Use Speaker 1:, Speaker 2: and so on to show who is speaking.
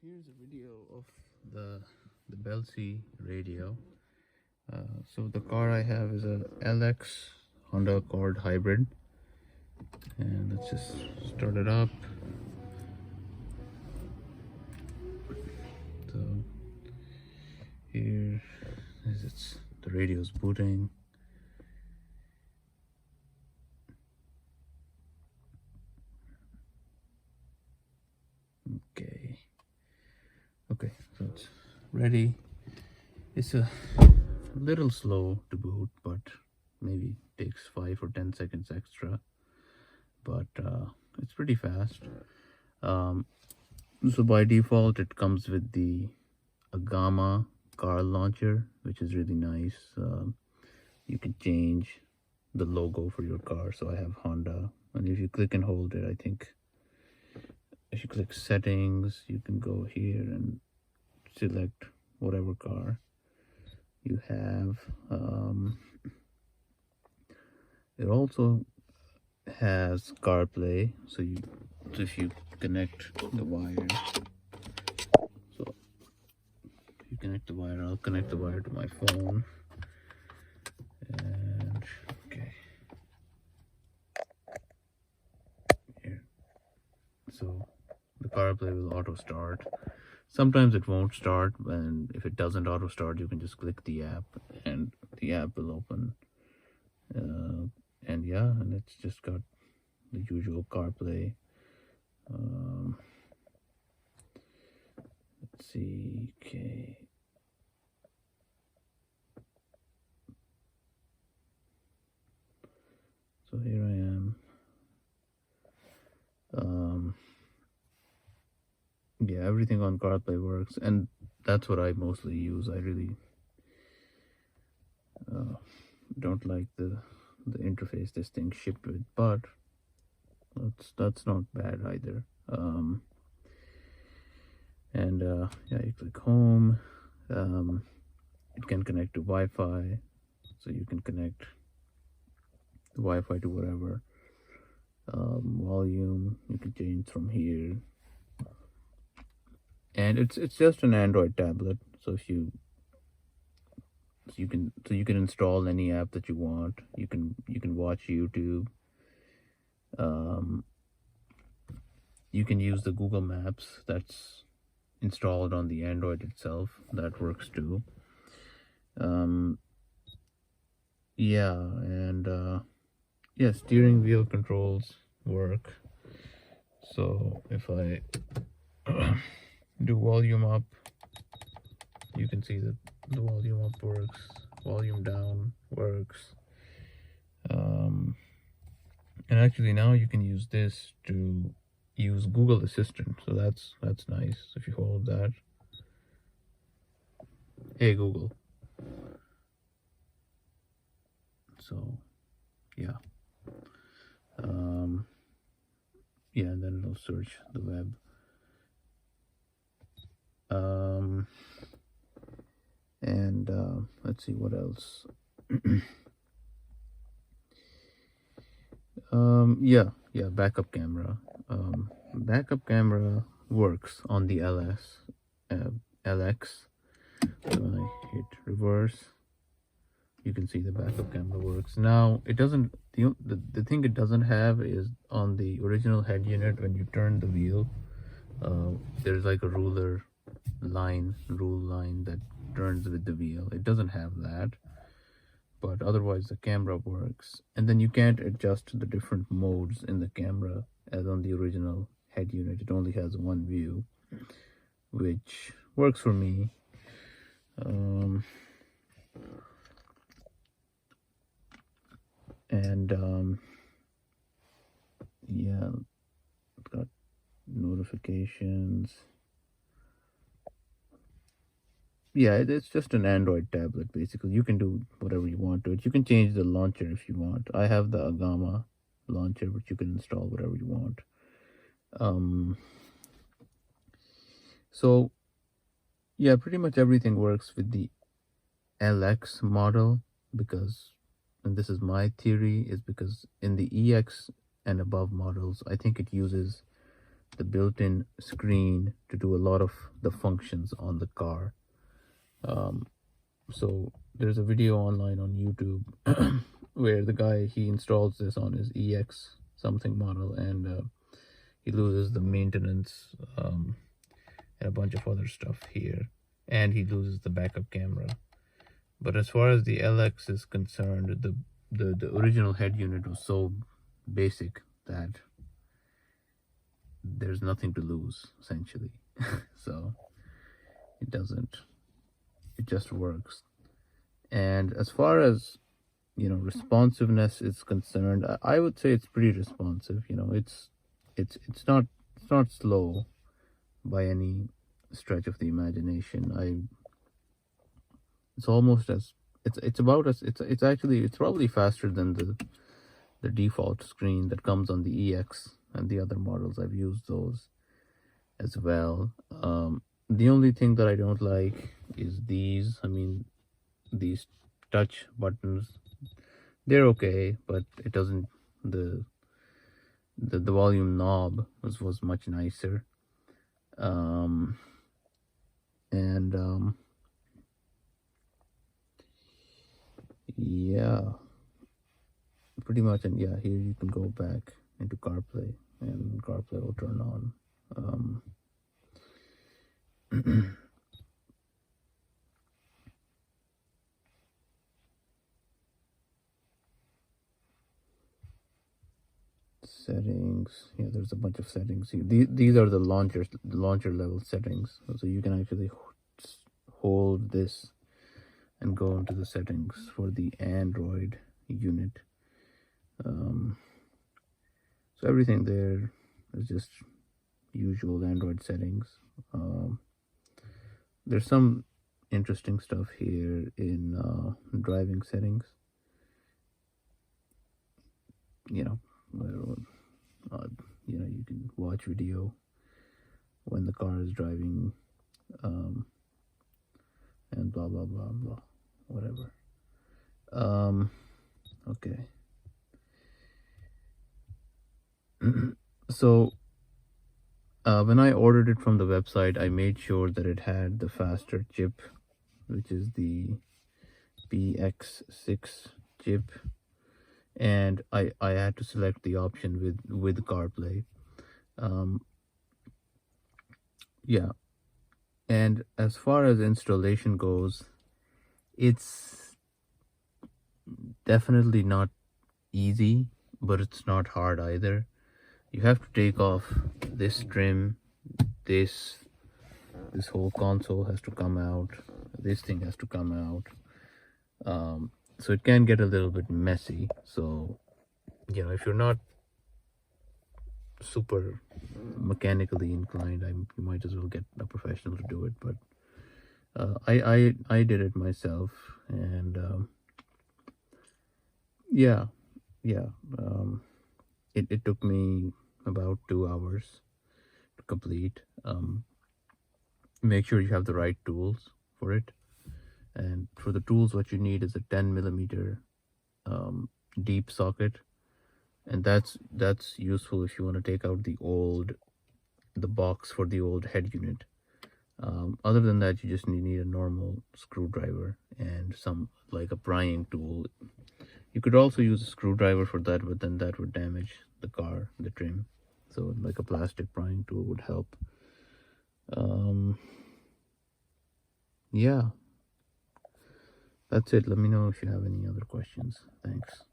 Speaker 1: Here's a video of the Belsee radio. So the car I have is a LX Honda Accord hybrid, and let's just start it up. So here is the radio's booting. Okay, so it's ready. It's a little slow to boot, but maybe takes 5 or 10 seconds extra, but it's pretty fast. So by default it comes with the Agama car launcher, which is really nice. You can change the logo for your car. So I have Honda, and if you click and hold it, I think if you click settings, you can go here and select whatever car you have. It also has CarPlay, so if you connect the wire, I'll connect the wire to my phone, and okay, here. So the CarPlay will auto start. Sometimes it won't start, and if it doesn't auto start, you can just click the app and the app will open. And yeah, and it's just got the usual CarPlay. Let's see, okay. So here I am. Yeah, everything on CarPlay works, and that's what I mostly use. I really don't like the interface this thing shipped with, but that's not bad either. Yeah, you click home. It can connect to Wi-Fi, so you can connect the Wi-Fi to whatever. Volume you can change from here, and it's just an Android tablet. So you can install any app that you want. You can watch YouTube. You can use the Google Maps that's installed on the Android itself. That works too. Yeah, and yeah, steering wheel controls work. So if I do volume up, you can see that the volume up works, volume down works. And actually now you can use this to use Google Assistant, so that's nice. If you hold that, hey Google. So yeah, yeah, and then it'll search the web. And let's see what else. Yeah, backup camera. Backup camera works on the LX. So when I hit reverse, you can see the backup camera works. Now it doesn't, the thing it doesn't have is on the original head unit, when you turn the wheel, there's like a rule line that turns with the wheel. It doesn't have that, but otherwise the camera works. And then you can't adjust the different modes in the camera as on the original head unit. It only has one view, which works for me. Yeah, it's got notifications. Yeah, it's just an Android tablet basically. You can do whatever you want to it. You can change the launcher if you want. I have the Agama launcher, but you can install whatever you want. So yeah, pretty much everything works with the LX model, because, and this is my theory, is because in the EX and above models, I think it uses the built-in screen to do a lot of the functions on the car. So there's a video online on YouTube where the guy, he installs this on his EX something model, and he loses the maintenance and a bunch of other stuff here, and he loses the backup camera. But as far as the LX is concerned, the original head unit was so basic that there's nothing to lose essentially. So it just works. And as far as, you know, responsiveness is concerned, I would say it's pretty responsive. You know, it's not slow by any stretch of the imagination. It's almost as it's probably faster than the default screen that comes on the EX and the other models. I've used those as well. The only thing that I don't like is these. I mean, these touch buttons, they're okay, but it doesn't, the volume knob was much nicer. Yeah, pretty much. And yeah, here you can go back into CarPlay and CarPlay will turn on. Settings, yeah, there's a bunch of settings. These are the launcher level settings, so you can actually hold this and go into the settings for the Android unit. So everything there is just usual Android settings. There's some interesting stuff here in driving settings. You know, you can watch video when the car is driving, and blah blah blah blah, whatever. Okay. So when I ordered it from the website, I made sure that it had the faster chip, which is the PX6 chip, and I had to select the option with CarPlay. Yeah, and as far as installation goes, it's definitely not easy, but it's not hard either. You have to take off this trim, this whole console has to come out, this thing has to come out. So it can get a little bit messy. So, you know, if you're not super mechanically inclined, you might as well get a professional to do it. But I did it myself, and yeah, it took me about 2 hours to complete. Make sure you have the right tools for it, and for the tools what you need is a 10mm deep socket, and that's useful if you want to take out the box for the old head unit. Other than that, you just need a normal screwdriver and some, like, a prying tool. You could also use a screwdriver for that, but then that would damage the car, the trim. So like a plastic prying tool would help. Yeah, that's it. Let me know if you have any other questions. Thanks.